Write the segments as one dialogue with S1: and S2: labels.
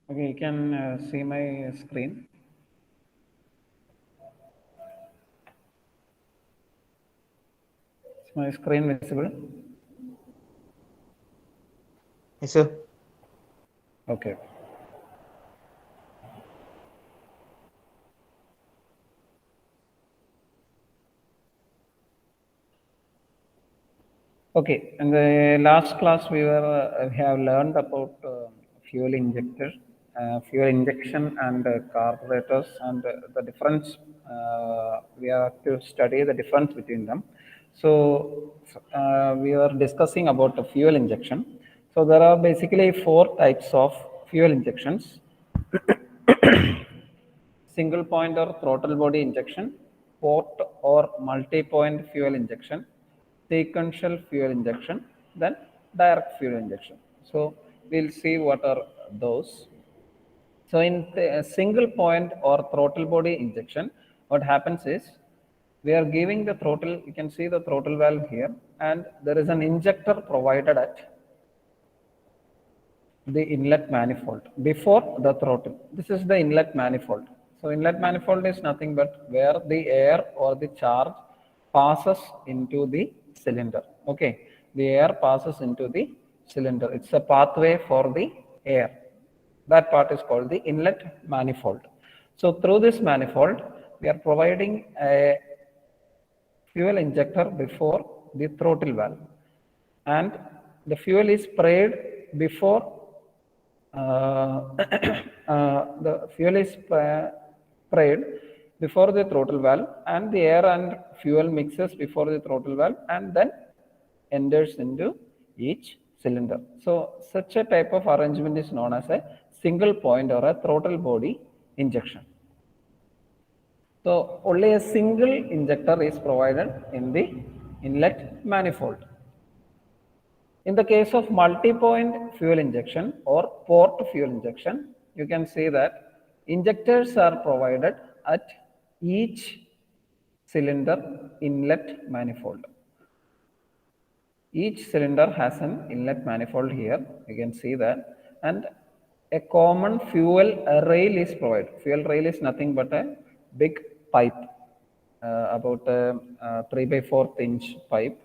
S1: Okay, you can see my screen. Is my screen visible?
S2: Yes, sir.
S1: Okay. Okay. In the last class, we have learned about fuel injector, fuel injection, and carburetors, and the difference. We have to study the difference between them. So we are discussing about the fuel injection. So there are basically four types of fuel injections: single point or throttle body injection, port or multi-point fuel injection, sequential fuel injection, then direct fuel injection. So we'll see what are those. So in the single point or throttle body injection, what happens is we are giving the throttle, you can see the throttle valve here, and there is an injector provided at the inlet manifold before the throttle. This is the inlet manifold. So inlet manifold is nothing but where the air or the charge passes into the cylinder. Okay, the air passes into the cylinder. It's a pathway for the air. That part is called the inlet manifold. So through this manifold, we are providing a fuel injector before the throttle valve, and the fuel is sprayed before the fuel is sprayed before the throttle valve, and the air and fuel mixes before the throttle valve and then enters into each cylinder. So such a type of arrangement is known as a single point or a throttle body injection. So only a single injector is provided in the inlet manifold. In the case of multi-point fuel injection or port fuel injection, you can see that injectors are provided at each cylinder inlet manifold. Each cylinder has an inlet manifold here, you can see that, and a common fuel rail is provided. Fuel rail is nothing but a big pipe, about a 3 by 4 inch pipe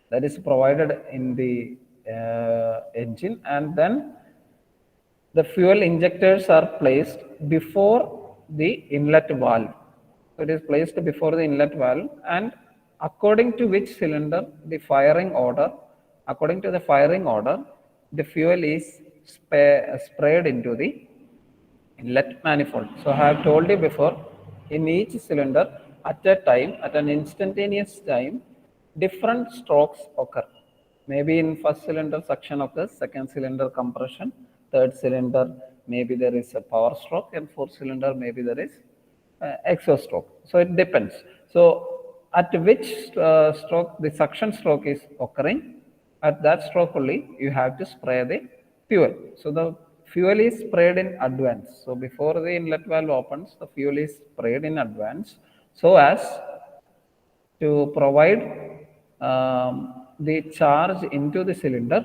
S1: that is provided in the engine, and then the fuel injectors are placed before the inlet valve. So it is placed before the inlet valve, and according to which cylinder the firing order, according to the firing order, the fuel is sprayed into the inlet manifold. So I have told you before, in each cylinder at a time, at an instantaneous time, different strokes occur. Maybe in first cylinder suction occurs, second cylinder compression, third cylinder maybe there is a power stroke, and fourth cylinder maybe there is exhaust stroke. So it depends. So at which stroke the suction stroke is occurring, at that stroke only you have to spray the fuel. So the fuel is sprayed in advance. So before the inlet valve opens, the fuel is sprayed in advance so as to provide the charge into the cylinder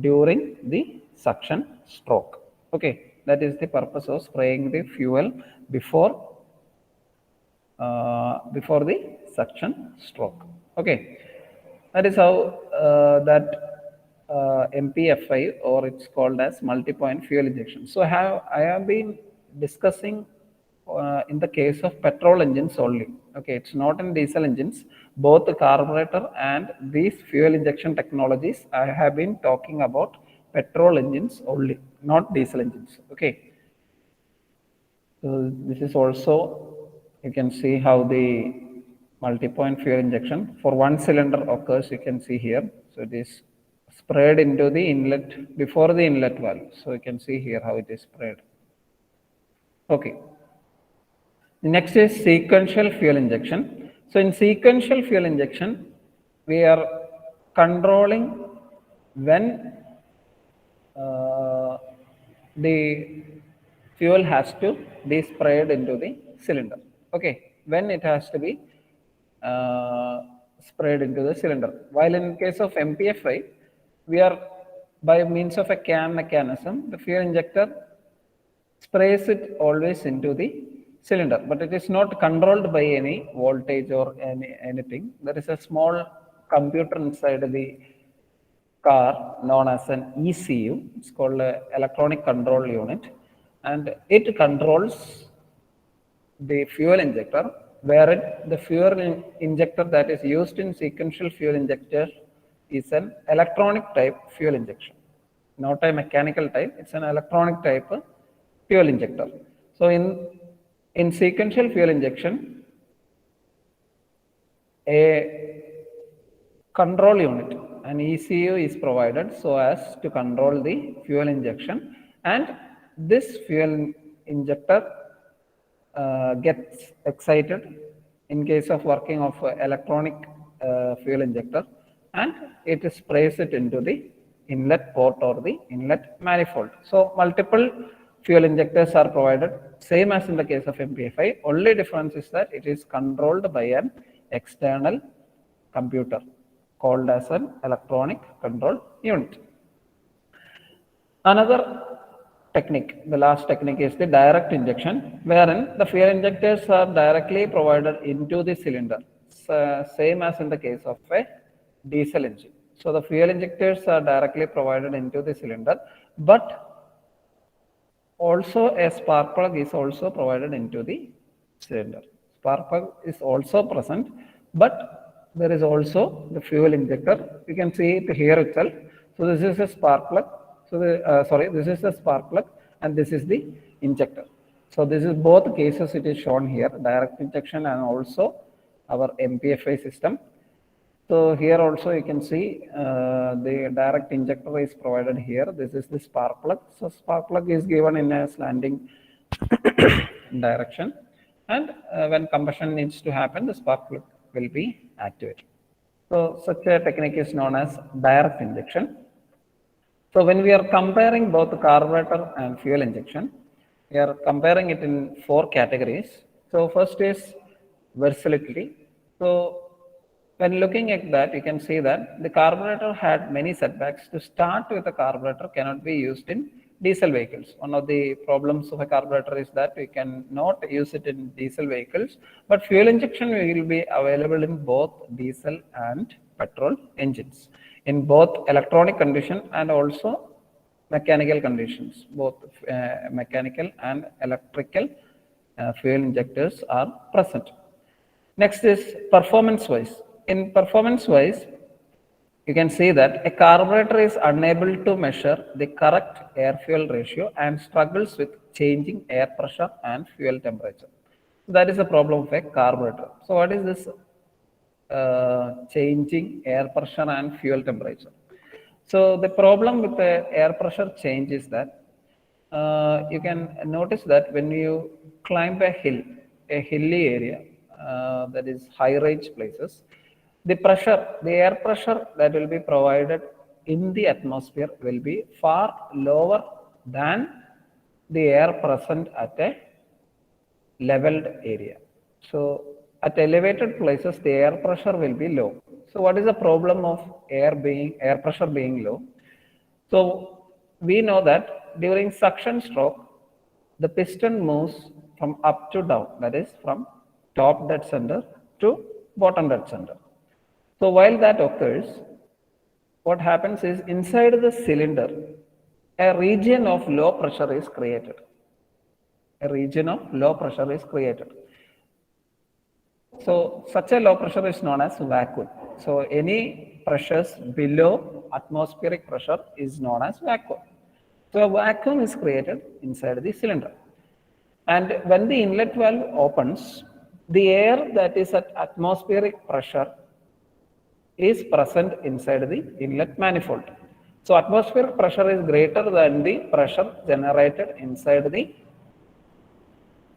S1: during the suction stroke. Okay, that is the purpose of spraying the fuel before the suction stroke. Okay, that is how that MPFI, or it's called as multi-point fuel injection. So I have been discussing in the case of petrol engines only. Okay, it's not in diesel engines. Both the carburetor and these fuel injection technologies, I have been talking about petrol engines only, not diesel engines. Okay, so this is also, you can see how the multi-point fuel injection for one cylinder occurs. You can see here. So it is sprayed into the inlet before the inlet valve. So you can see here how it is sprayed. Okay. Next is sequential fuel injection. So in sequential fuel injection, we are controlling when uh, the fuel has to be sprayed into the cylinder. Okay, when it has to be sprayed into the cylinder. While in case of MPFI, we are by means of a cam mechanism, the fuel injector sprays it always into the cylinder, but it is not controlled by any voltage or anything. There is a small computer inside the car known as an ECU. It's called electronic control unit, and it controls the fuel injector, wherein the fuel injector that is used in sequential fuel injector is an electronic type fuel injection, not a mechanical type. It's an electronic type fuel injector. So in sequential fuel injection, a control unit, an ECU is provided so as to control the fuel injection, and this fuel injector gets excited in case of working of electronic fuel injector, and it sprays it into the inlet port or the inlet manifold. So multiple fuel injectors are provided, same as in the case of MPFI. Only difference is that it is controlled by an external computer called as an electronic control unit. Another technique, the last technique, is the direct injection, wherein the fuel injectors are directly provided into the cylinder, same as in the case of a diesel engine. So the fuel injectors are directly provided into the cylinder, but also a spark plug is also provided into the cylinder. Spark plug is also present, but there is also the fuel injector. You can see it here itself. So this is a spark plug. So this is the spark plug, and this is the injector. So this is both cases it is shown here, direct injection and also our MPFI system. So here also you can see the direct injector is provided here. This is the spark plug. So spark plug is given in a slanting direction, and when combustion needs to happen, the spark plug will be activated. So such a technique is known as direct injection. So when we are comparing both carburetor and fuel injection, we are comparing it in 4 categories. So first is versatility. So when looking at that, you can see that the carburetor had many setbacks. To start with, a carburetor cannot be used in diesel vehicles. One of the problems of a carburetor is that we cannot use it in diesel vehicles, but fuel injection will be available in both diesel and petrol engines, in both electronic condition and also mechanical conditions. Both mechanical and electrical fuel injectors are present. Next is performance wise. In performance wise, you can see that a carburetor is unable to measure the correct air fuel ratio and struggles with changing air pressure and fuel temperature. So that is a problem of a carburetor. So what is this changing air pressure and fuel temperature? So the problem with the air pressure change is that you can notice that when you climb a hill, a hilly area, that is high range places, the pressure, the air pressure that will be provided in the atmosphere will be far lower than the air present at a leveled area. So at elevated places, the air pressure will be low. So what is the problem of air pressure being low? So we know that during suction stroke, the piston moves from up to down, that is from top dead center to bottom dead center. So while that occurs, what happens is inside the cylinder, a region of low pressure is created. A region of low pressure is created. So such a low pressure is known as vacuum. So any pressures below atmospheric pressure is known as vacuum. So a vacuum is created inside the cylinder. And when the inlet valve opens, the air that is at atmospheric pressure is present inside the inlet manifold. So atmospheric pressure is greater than the pressure generated inside the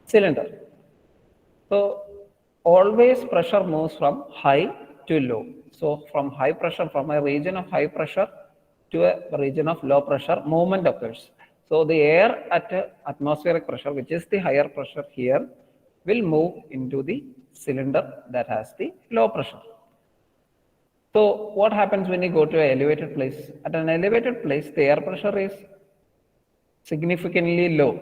S1: cylinder. So always pressure moves from high to low. So from high pressure, from a region of high pressure to a region of low pressure, movement occurs. So the air at atmospheric pressure, which is the higher pressure here, will move into the cylinder that has the low pressure. So what happens when you go to an elevated place? At an elevated place, the air pressure is significantly low.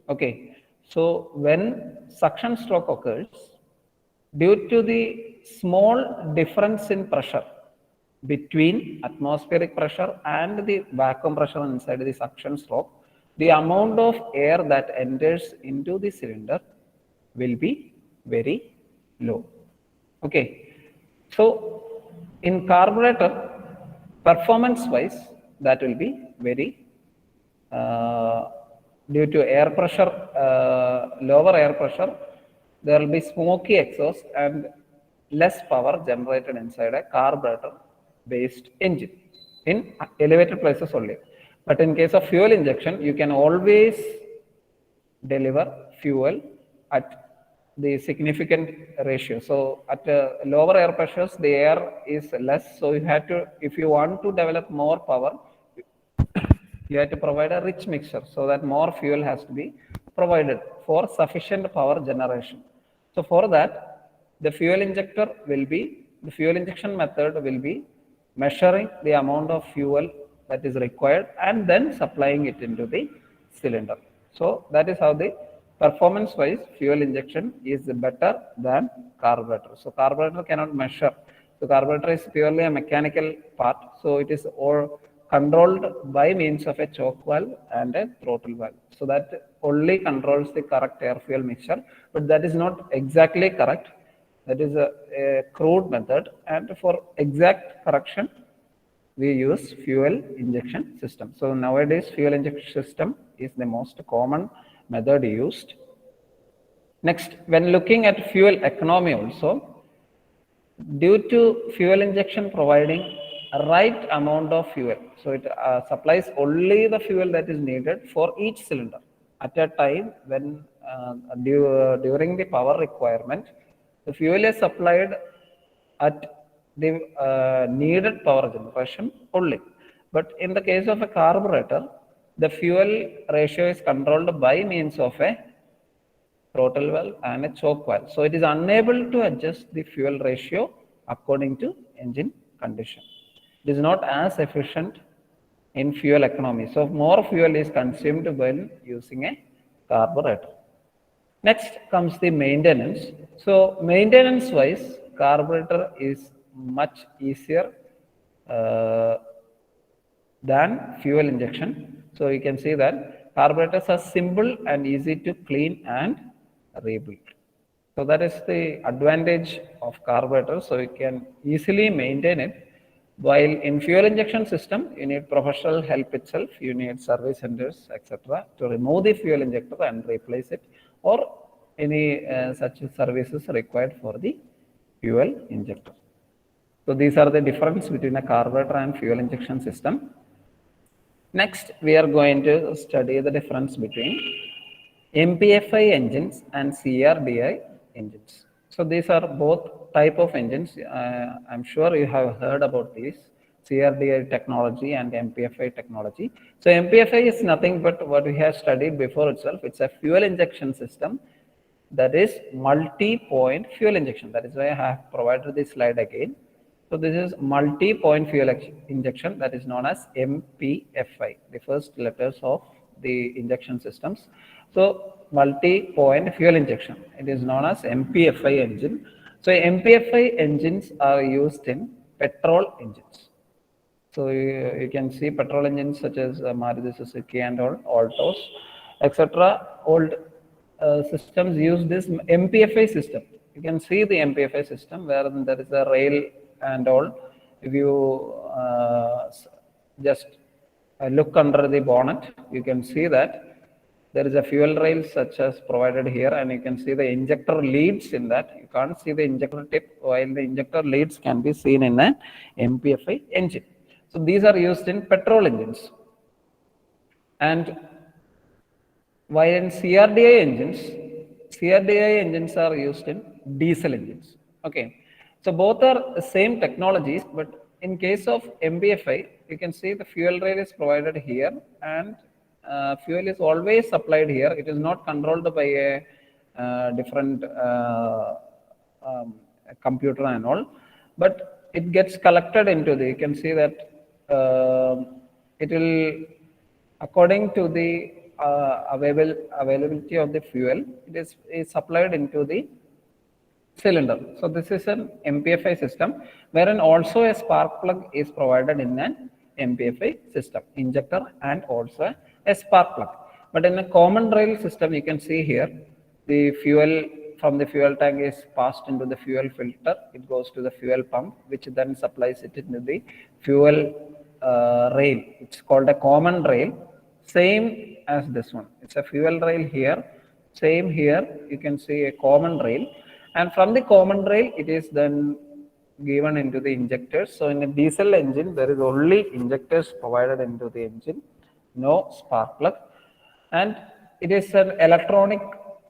S1: Okay, so when suction stroke occurs, due to the small difference in pressure between atmospheric pressure and the vacuum pressure inside the suction stroke, the amount of air that enters into the cylinder will be very low. Okay, so in carburetor, performance wise, that will be very uh, due to air pressure, lower air pressure, there will be smoky exhaust and less power generated inside a carburetor based engine in elevated places only. But in case of fuel injection, you can always deliver fuel at the significant ratio. So at lower air pressures, the air is less. So you have to, if you want to develop more power, you have to provide a rich mixture so that more fuel has to be provided for sufficient power generation. So for that, the fuel injector will be, the fuel injection method will be measuring the amount of fuel that is required and then supplying it into the cylinder. So that is how the performance wise fuel injection is better than carburetor. So carburetor cannot measure. So carburetor is purely a mechanical part. So it is all controlled by means of a choke valve and a throttle valve. So that only controls the correct air fuel mixture, but that is not exactly correct. That is a crude method, and for exact correction, we use fuel injection system. So nowadays, fuel injection system is the most common method used. Next, when looking at fuel economy also, due to fuel injection providing a right amount of fuel, so it supplies only the fuel that is needed for each cylinder at a time when during the power requirement, the fuel is supplied at the needed power generation only. But in the case of a carburetor, the fuel ratio is controlled by means of a throttle valve and a choke valve. So it is unable to adjust the fuel ratio according to engine condition. It is not as efficient in fuel economy. So more fuel is consumed when using a carburetor. Next comes the maintenance. So maintenance wise, carburetor is much easier uh, than fuel injection. So you can see that carburetors are simple and easy to clean and rebuild. So that is the advantage of carburetor. So you can easily maintain it. While in fuel injection system, you need professional help itself. You need service centers, etc., to remove the fuel injector and replace it, or any such services required for the fuel injector. So these are the difference between a carburetor and fuel injection system. Next, we are going to study the difference between MPFI engines and CRDI engines. So these are both type of engines. I'm sure you have heard about these, CRDI technology and MPFI technology. So MPFI is nothing but what we have studied before itself. It's a fuel injection system that is multi-point fuel injection. That is why I have provided this slide again. So this is multi-point fuel injection, that is known as MPFI, the first letters of the injection systems. So multi-point fuel injection, it is known as MPFI engine. So MPFI engines are used in petrol engines. So you can see petrol engines such as Maruti Suzuki and all, Altos, etc. Old systems use this MPFI system. You can see the MPFI system where there is a rail and all. If you just look under the bonnet, you can see that there is a fuel rail such as provided here, and you can see the injector leads in that. You can't see the injector tip, while the injector leads can be seen in an MPFI engine. So these are used in petrol engines. And while in CRDI engines are used in diesel engines. Okay, so both are the same technologies, but in case of MPFI, you can see the fuel rail is provided here, and fuel is always supplied here. It is not controlled by a different computer and all, but it gets collected into the. You can see that it will according to the availability of the fuel, it is supplied into the cylinder. So this is an MPFI system, wherein also a spark plug is provided in an MPFI system, injector and also a spark plug. But in a common rail system, you can see here, the fuel from the fuel tank is passed into the fuel filter. It goes to the fuel pump, which then supplies it into the fuel rail. It's called a common rail, same as this one. It's a fuel rail here. Same here, you can see a common rail, and from the common rail, it is then given into the injectors. So in a diesel engine, there is only injectors provided into the engine, no spark plug, and it is an electronic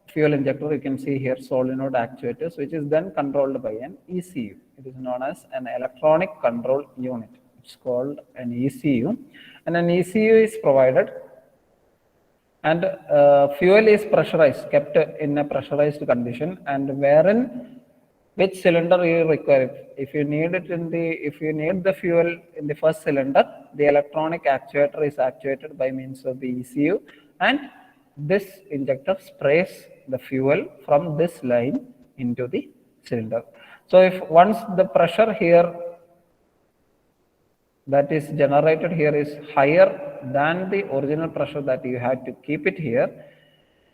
S1: fuel injector. You can see here solenoid actuators, which is then controlled by an ECU. It is known as an electronic control unit. It's called an ECU, and an ECU is provided, and fuel is pressurized, kept in a pressurized condition, and wherein which cylinder you require. If you need the fuel in the first cylinder, the electronic actuator is actuated by means of the ECU, and this injector sprays the fuel from this line into the cylinder. So if once the pressure here that is generated here is higher than the original pressure that you had to keep it here,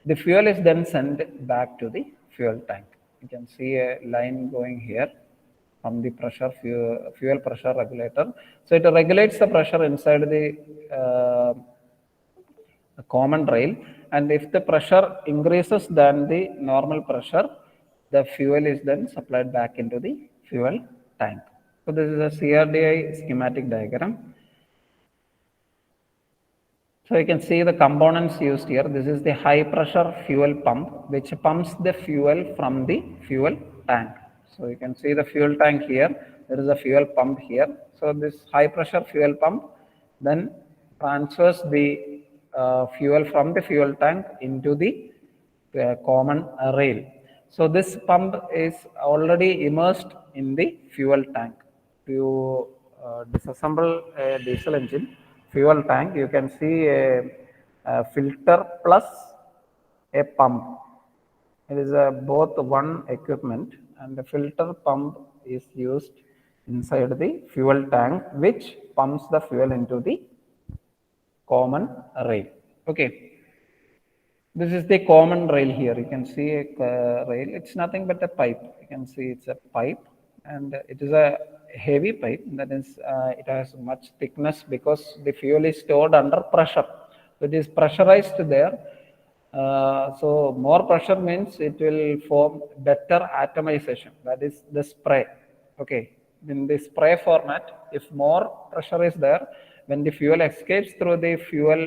S1: the fuel is then sent back to the fuel tank. You can see a line going here from the fuel pressure regulator. So it regulates the pressure inside the common rail, and if the pressure increases than the normal pressure, the fuel is then supplied back into the fuel tank. So this is a CRDI schematic diagram. So you can see the components used here. This is the high pressure fuel pump, which pumps the fuel from the fuel tank. So you can see the fuel tank here. There is a fuel pump here. So this high pressure fuel pump then transfers the fuel from the fuel tank into the common rail. So this pump is already immersed in the fuel tank. If you disassemble a diesel engine fuel tank, you can see a filter plus a pump. It is both one equipment, and the filter pump is used inside the fuel tank, which pumps the fuel into the common rail. Okay. This is the common rail here. You can see a rail. It's nothing but a pipe. You can see it's a pipe, and it is a heavy pipe. That is, it has much thickness because the fuel is stored under pressure. So it is pressurized there. So more pressure means it will form better atomization. That is the spray. Okay. In the spray format, if more pressure is there, when the fuel escapes through the fuel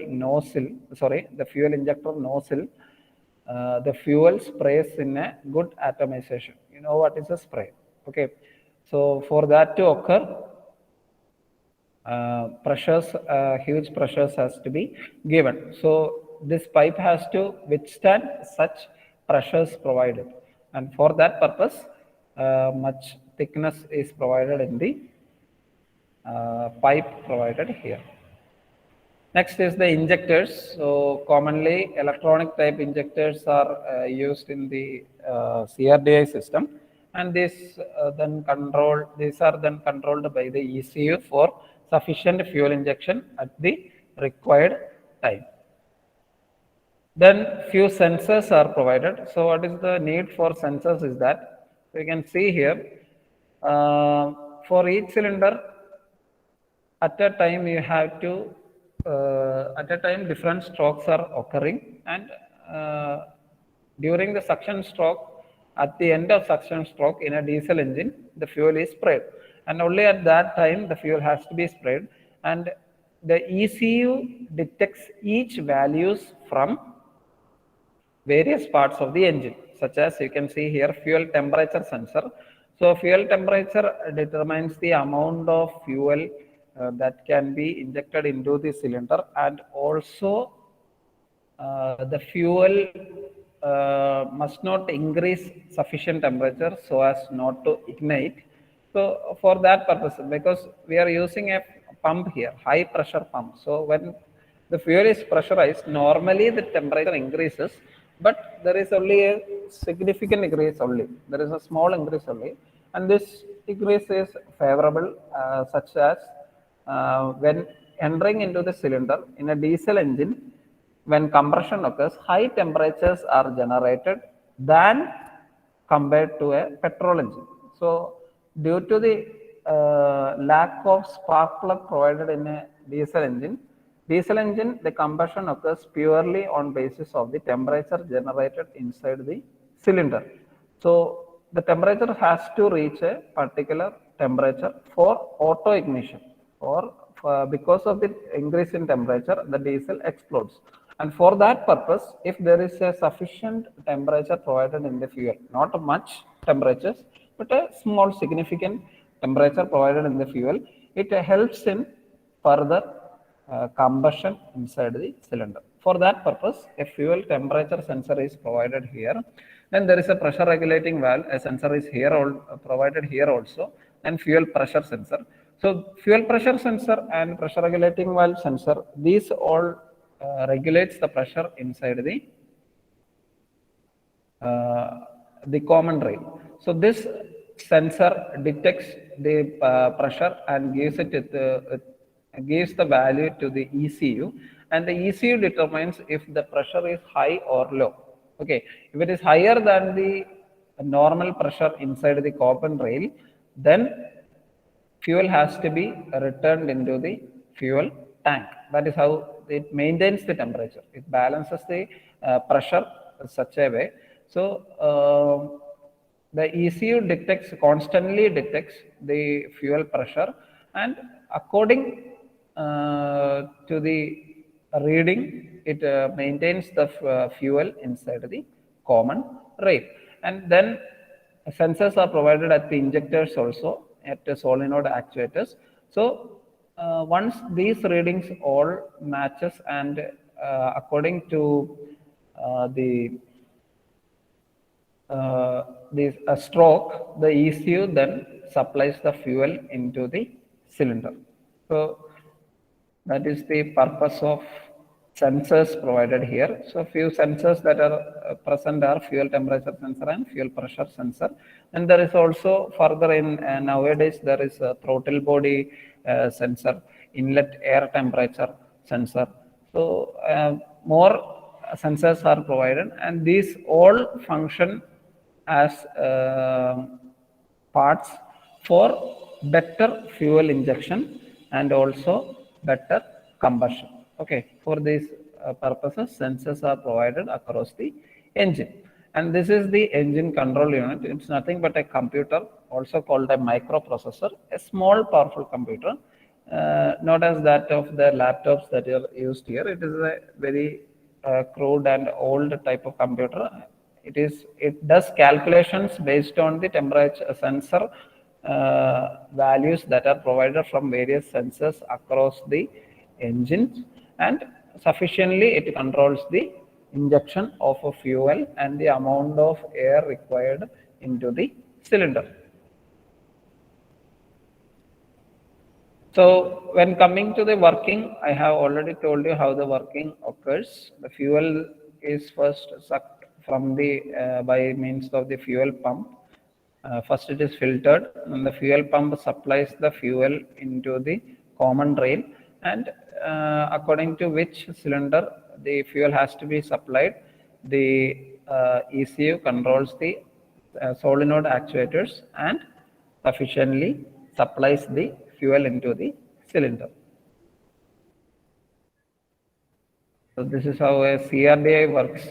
S1: injector nozzle, the fuel sprays in a good atomization. You know what is a spray? Okay. So for that to occur, huge pressures has to be given. So this pipe has to withstand such pressures provided, and for that purpose, much thickness is provided in the pipe provided here. Next is the injectors. So commonly electronic type injectors are used in the CRDI system, and these are then controlled by the ECU for sufficient fuel injection at the required time. Then few sensors are provided. So what is the need for sensors is that you can see here, for each cylinder at a time you have to at a time different strokes are occurring, and during the suction stroke, at the end of suction stroke in a diesel engine, the fuel is sprayed, and only at that time the fuel has to be sprayed, and the ECU detects each values from various parts of the engine, such as you can see here fuel temperature sensor. So fuel temperature determines the amount of fuel that can be injected into the cylinder, and also the fuel must not increase sufficient temperature so as not to ignite. So for that purpose, because we are using a pump here, high pressure pump, so when the fuel is pressurized, normally the temperature increases, but there is only a significant increase only. There is a small increase only, and this increase is favorable, such as when entering into the cylinder in a diesel engine, when compression occurs, high temperatures are generated than compared to a petrol engine. So, due to the lack of spark plug provided in a diesel engine, the combustion occurs purely on basis of the temperature generated inside the cylinder. So, the temperature has to reach a particular temperature for auto ignition, or because of the increase in temperature, the diesel explodes. And for that purpose, if there is a sufficient temperature provided in the fuel, not much temperatures, but a small significant temperature provided in the fuel, it helps in further combustion inside the cylinder. For that purpose, a fuel temperature sensor is provided here. Then there is a pressure regulating valve, a sensor is here provided here also, and fuel pressure sensor. So fuel pressure sensor and pressure regulating valve sensor, these all regulates the pressure inside the common rail. So this sensor detects the pressure and gives the value to the ECU, and the ECU determines if the pressure is high or low. Okay, if it is higher than the normal pressure inside the common rail, then fuel has to be returned into the fuel tank. That is how it maintains the temperature. It balances the pressure in such a way. So the ECU constantly detects the fuel pressure, and according to the reading, it maintains the fuel inside the common rail. And then sensors are provided at the injectors also, at the solenoid actuators. So once these readings all matches, and according to the stroke, the ECU then supplies the fuel into the cylinder. So that is the purpose of sensors provided here. So few sensors that are present are fuel temperature sensor and fuel pressure sensor. And there is also further in nowadays there is a throttle body sensor, inlet air temperature sensor. So more sensors are provided, and these all function as parts for better fuel injection and also better combustion. Okay, for these purposes, sensors are provided across the engine. And this is the engine control unit. It's nothing but a computer, also called a microprocessor, a small powerful computer, not as that of the laptops that are used here. It is a very crude and old type of computer. It does calculations based on the temperature sensor values that are provided from various sensors across the engines, and sufficiently it controls the injection of a fuel and the amount of air required into the cylinder. So when coming to the working, I have already told you how the working occurs. The fuel is first sucked from the by means of the fuel pump. First it is filtered, and the fuel pump supplies the fuel into the common rail, and according to which cylinder the fuel has to be supplied, the ECU controls the solenoid actuators and sufficiently supplies the fuel into the cylinder. So this is how a CRDI works.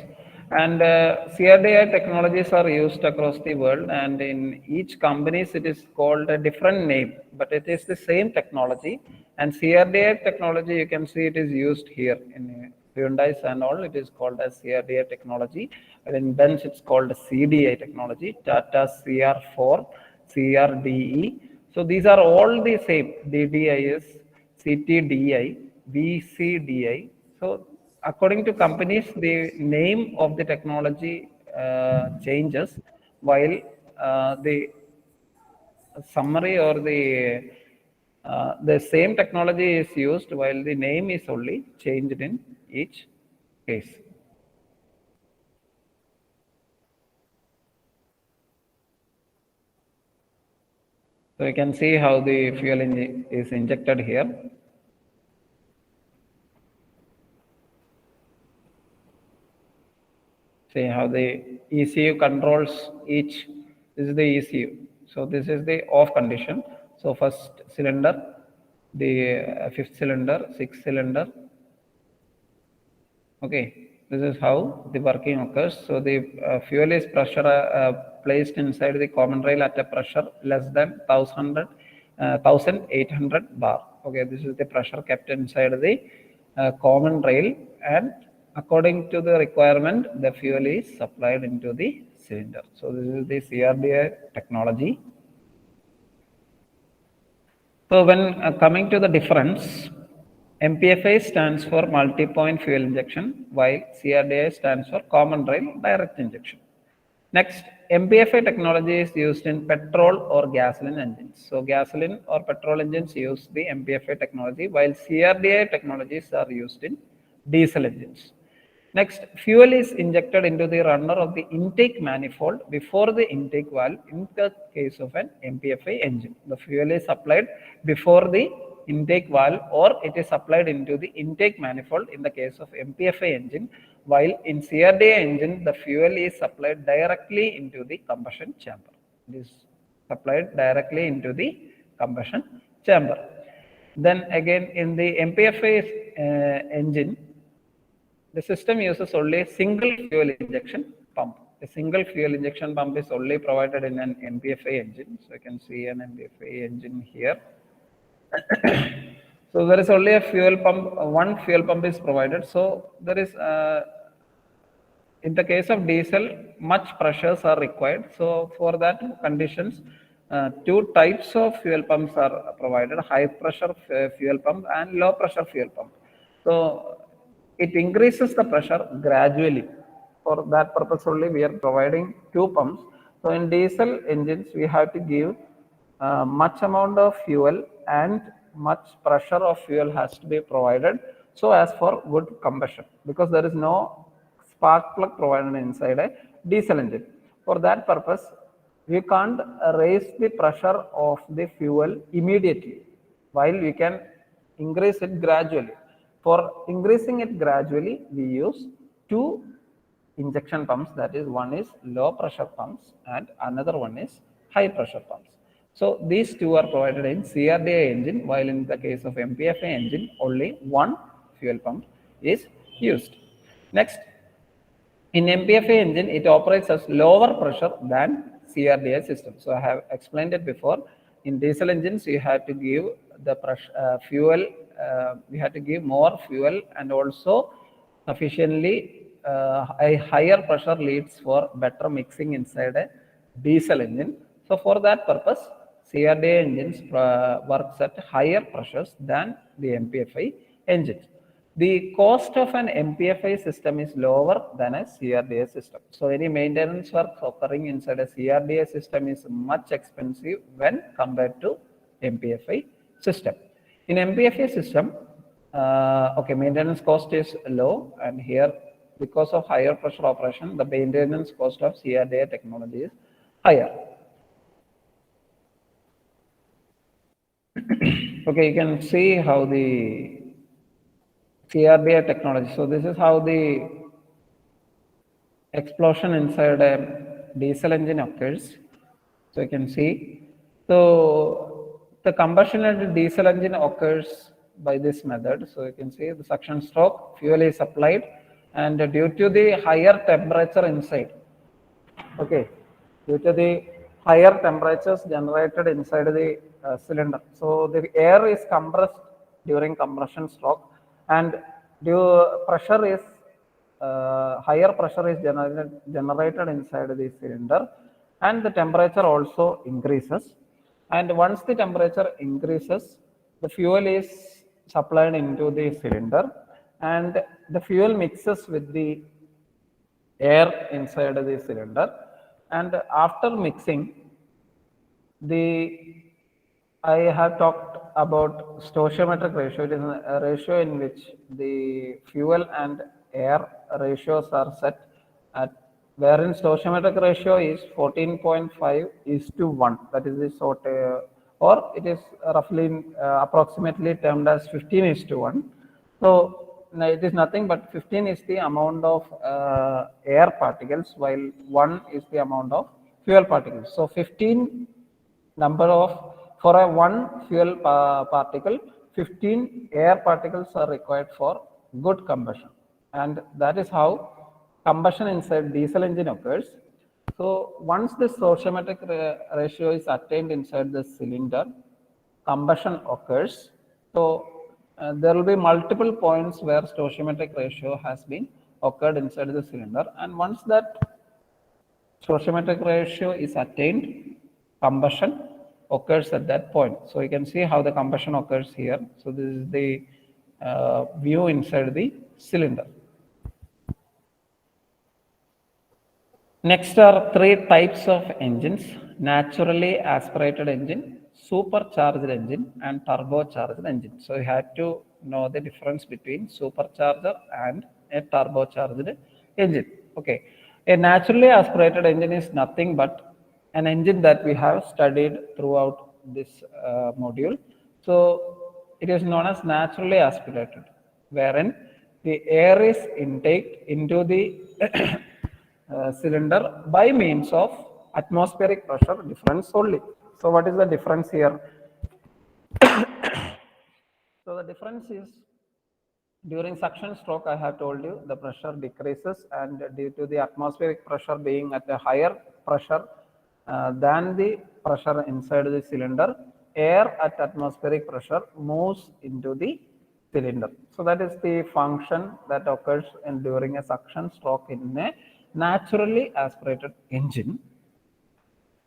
S1: And CRDI technologies are used across the world, and in each companies it is called a different name, but it is the same technology. And CRDI technology, you can see it is used here in Hyundai and all. It is called as CRDI technology. And in Benz it's called CDI technology. Tata CR4, CRDE. So these are all the same. DDIS, CTDI, VCDI. So according to companies, the name of the technology changes, while the summary or the The same technology is used while the name is only changed in each case. So you can see how the fuel is injected here. See how the ECU controls each. This is the ECU. So this is the off condition. So first cylinder, the fifth cylinder, sixth cylinder. Okay, this is how the working occurs. So the fuel is pressure placed inside the common rail at a pressure less than 1800 bar. Okay, this is the pressure kept inside the common rail, and according to the requirement, the fuel is supplied into the cylinder. So this is the CRDA technology. So when coming to the difference, MPFI stands for multi-point fuel injection, while CRDI stands for common rail direct injection. Next, MPFI technology is used in petrol or gasoline engines. So gasoline or petrol engines use the MPFI technology, while CRDI technologies are used in diesel engines. Next, fuel is injected into the runner of the intake manifold before the intake valve in the case of an MPFI engine. The fuel is supplied before the intake valve, or it is supplied into the intake manifold in the case of MPFI engine, while in CRDA engine the fuel is supplied directly into the combustion chamber. It is supplied directly into the combustion chamber. Then again in the MPFI engine, the system uses only a single fuel injection pump. A single fuel injection pump is only provided in an MPFI engine. So you can see an MPFI engine here. So there is only a fuel pump, one fuel pump is provided. So there is, in the case of diesel, much pressures are required. So for that conditions, two types of fuel pumps are provided: high pressure fuel pump and low pressure fuel pump. So it increases the pressure gradually. For that purpose only we are providing two pumps. So in diesel engines we have to give much amount of fuel, and much pressure of fuel has to be provided so as for good combustion, because there is no spark plug provided inside a diesel engine. For that purpose, we can't raise the pressure of the fuel immediately, while we can increase it gradually. For increasing it gradually, we use two injection pumps, that is, one is low pressure pumps and another one is high pressure pumps. So these two are provided in CRDA engine, while in the case of MPFA engine, only one fuel pump is used. Next, in MPFA engine, it operates as lower pressure than CRDA system. So I have explained it before. In diesel engines, you have to give the pressure, fuel, we have to give more fuel, and also sufficiently a higher pressure leads for better mixing inside a diesel engine. So for that purpose, CRDA engines works at higher pressures than the MPFI engines. The cost of an MPFI system is lower than a CRDA system. So any maintenance work occurring inside a CRDA system is much expensive when compared to MPFI system. In MPFI system, okay, maintenance cost is low, and here because of higher pressure operation, the maintenance cost of CRDA technology is higher. Okay, you can see how the CRDA technology. So this is how the explosion inside a diesel engine occurs. So you can see. So the combustion at the diesel engine occurs by this method. So you can see the suction stroke, fuel is applied, and due to the higher temperature inside, okay, due to the higher temperatures generated inside the cylinder, so the air is compressed during compression stroke, and pressure is higher pressure is generated inside the cylinder, and the temperature also increases. And once the temperature increases, the fuel is supplied into the cylinder, and the fuel mixes with the air inside the cylinder, and after mixing, the I have talked about stoichiometric ratio. It is a ratio in which the fuel and air ratios are set at, wherein stoichiometric ratio is 14.5 is to 1. That is the sort, or it is roughly approximately termed as 15 is to 1. So it is nothing but 15 is the amount of air particles, while 1 is the amount of fuel particles. So 15 number of, for a one fuel particle, 15 air particles are required for good combustion, and that is how combustion inside diesel engine occurs. So once this stoichiometric ratio is attained inside the cylinder, combustion occurs. So there will be multiple points where stoichiometric ratio has been occurred inside the cylinder, and once that stoichiometric ratio is attained, combustion occurs at that point. So you can see how the combustion occurs here. So this is the view inside the cylinder. Next are three types of engines: naturally aspirated engine, supercharged engine, and turbocharged engine. So you have to know the difference between supercharger and a turbocharged engine. Okay, a naturally aspirated engine is nothing but an engine that we have studied throughout this module. So it is known as naturally aspirated, wherein the air is intaked into the cylinder by means of atmospheric pressure difference only. So what is the difference here? So the difference is, during suction stroke, I have told you the pressure decreases, and due to the atmospheric pressure being at a higher pressure than the pressure inside the cylinder, air at atmospheric pressure moves into the cylinder. So that is the function that occurs during a suction stroke in a naturally aspirated engine.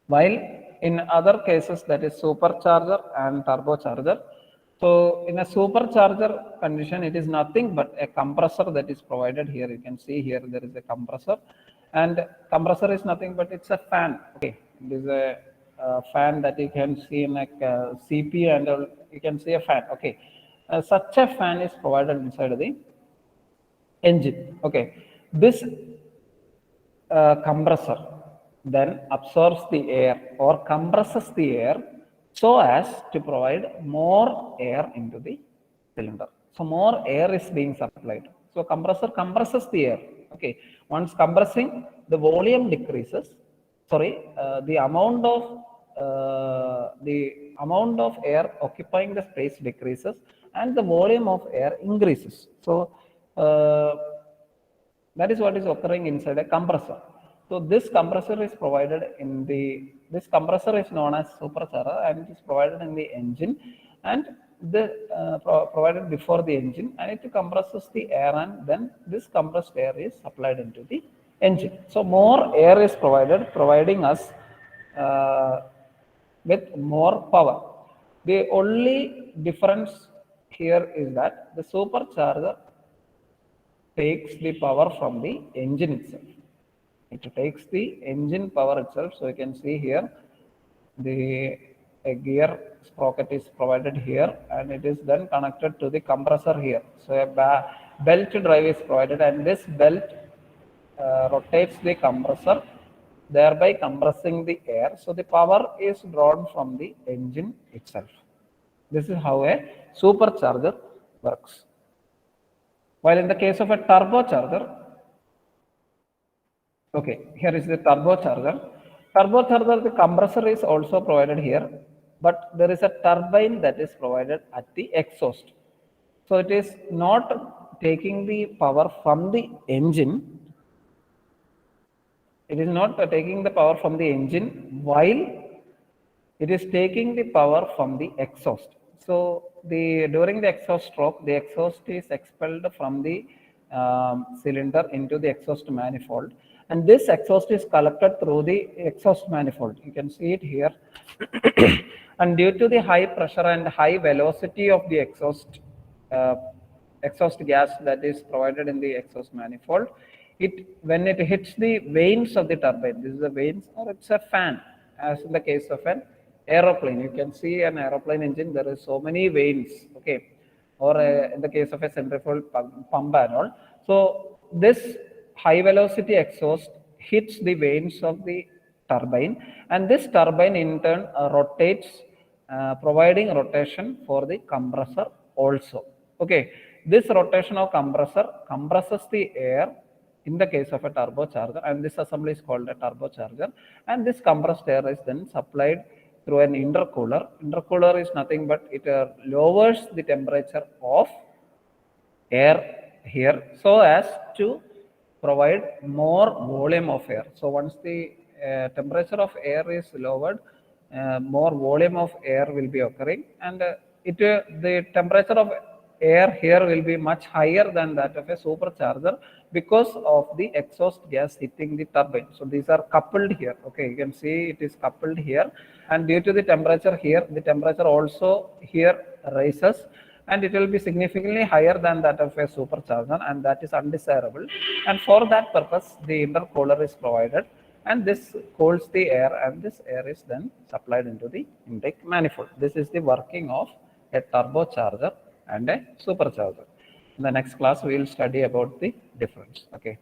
S1: While in other cases, that is supercharger and turbocharger. So in a supercharger condition, it is nothing but a compressor that is provided here. You can see here there is a compressor, and compressor is nothing but it's a fan. Okay, it is a fan that you can see in like CP, and you can see a fan. Okay, such a fan is provided inside the engine. Okay, this compressor then absorbs the air or compresses the air so as to provide more air into the cylinder. So more air is being supplied. So compressor compresses the air. Okay, once compressing, the volume decreases. Sorry, the amount of air occupying the space decreases, and the volume of air increases. So that is what is occurring inside a compressor. So this compressor is provided in the, this compressor is known as supercharger, and it is provided in the engine, and the provided before the engine, and it compresses the air, and then this compressed air is supplied into the engine. So more air is provided, providing us with more power. The only difference here is that the supercharger takes the power from the engine itself. It takes the engine power itself. So you can see here the gear sprocket is provided here, and it is then connected to the compressor here. So a belt drive is provided, and this belt rotates the compressor, thereby compressing the air. So the power is drawn from the engine itself. This is how a supercharger works. While in the case of a turbocharger, okay, here is the turbocharger. Turbocharger, the compressor is also provided here, but there is a turbine that is provided at the exhaust. So it is not taking the power from the engine. It is not taking the power from the engine, while it is taking the power from the exhaust. So during the exhaust stroke, the exhaust is expelled from the cylinder into the exhaust manifold, and this exhaust is collected through the exhaust manifold. You can see it here. And due to the high pressure and high velocity of the exhaust gas that is provided in the exhaust manifold, when it hits the vanes of the turbine, this is the vanes, or it's a fan, as in the case of an aeroplane, you can see an aeroplane engine, there is so many vanes, okay, or in the case of a centrifugal pump and all. So this high velocity exhaust hits the vanes of the turbine, and this turbine in turn rotates, providing rotation for the compressor also. Okay, this rotation of compressor compresses the air in the case of a turbocharger, and this assembly is called a turbocharger, and this compressed air is then supplied through an intercooler. Intercooler is nothing but it lowers the temperature of air here so as to provide more volume of air. So once the temperature of air is lowered, more volume of air will be occurring, and the temperature of air here will be much higher than that of a supercharger because of the exhaust gas hitting the turbine. So these are coupled here. Okay, you can see it is coupled here, and due to the temperature here, the temperature also here rises, and it will be significantly higher than that of a supercharger, and that is undesirable. And for that purpose, the intercooler is provided, and this cools the air, and this air is then supplied into the intake manifold. This is the working of a turbocharger and a supercharger. In the next class, we will study about the difference. Okay.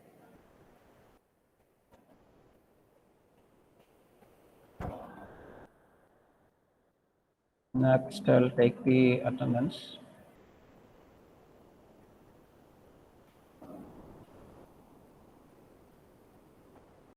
S1: Next, I'll take the attendance.